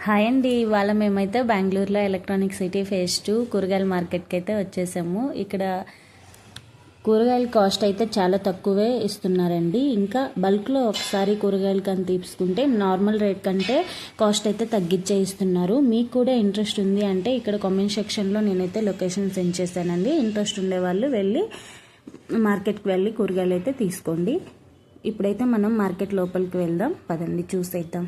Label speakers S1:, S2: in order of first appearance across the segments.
S1: Hi అండి. ఇవాళ మేమైతే బెంగళూరులో ఎలక్ట్రానిక్ సిటీ ఫేజ్ 2 కూరగాయల మార్కెట్కి అయితే వచ్చేసాము. ఇక్కడ కూరగాయల కాస్ట్ అయితే చాలా తక్కువే ఇస్తున్నారండి. ఇంకా బల్క్లో ఒకసారి కూరగాయలు కానీ తీసుకుంటే నార్మల్ రేట్ కంటే కాస్ట్ అయితే తగ్గించే ఇస్తున్నారు. మీకు కూడా ఇంట్రెస్ట్ ఉంది అంటే ఇక్కడ కామెంట్ సెక్షన్లో నేనైతే లొకేషన్ సెండ్ చేశానండి. ఇంట్రెస్ట్ ఉండే వాళ్ళు వెళ్ళి మార్కెట్కి వెళ్ళి కూరగాయలు అయితే తీసుకోండి. ఇప్పుడైతే మనం మార్కెట్ లోపలికి వెళ్దాం, పదండి చూసేద్దాం.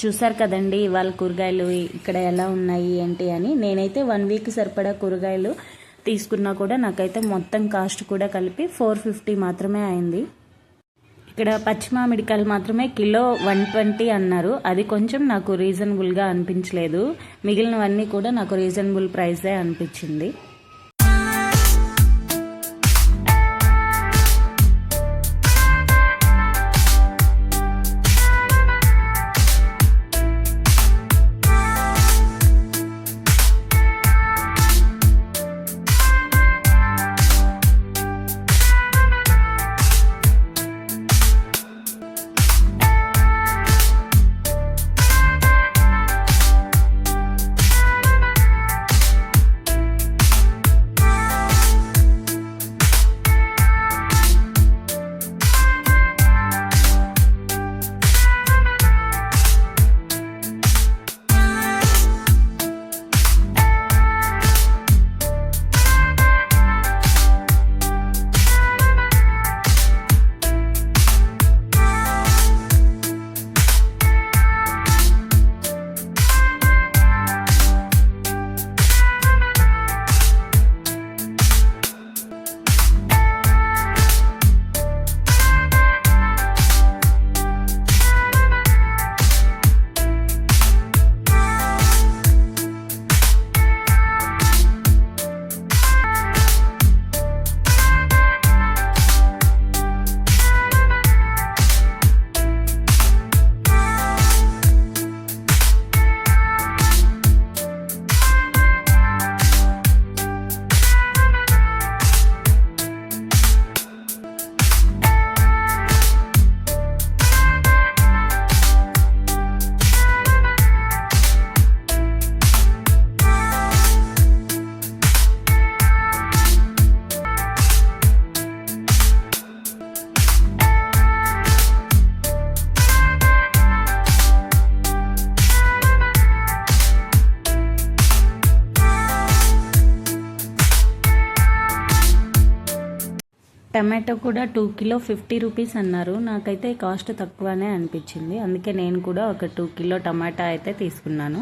S1: చూసారు కదండి ఇవాళ కూరగాయలు ఇక్కడ ఎలా ఉన్నాయి ఏంటి అని. నేనైతే 1 వీక్ సరిపడా కూరగాయలు తీసుకున్నా కూడా నాకైతే మొత్తం కాస్ట్ కూడా కలిపి 450 మాత్రమే అయింది. ఇక్కడ పచ్చి మామిడికాయలు మాత్రమే కిలో 120 అన్నారు. అది కొంచెం నాకు రీజనబుల్గా అనిపించలేదు. మిగిలినవన్నీ కూడా నాకు రీజనబుల్ ప్రైసే అనిపించింది. టమాటో కూడా 2 కిలో 50 రూపీస్ అన్నారు. నాకైతే కాస్ట్ తక్కువనే అనిపించింది. అందుకే నేను కూడా ఒక 2 కిలో టమాటా అయితే తీసుకున్నాను.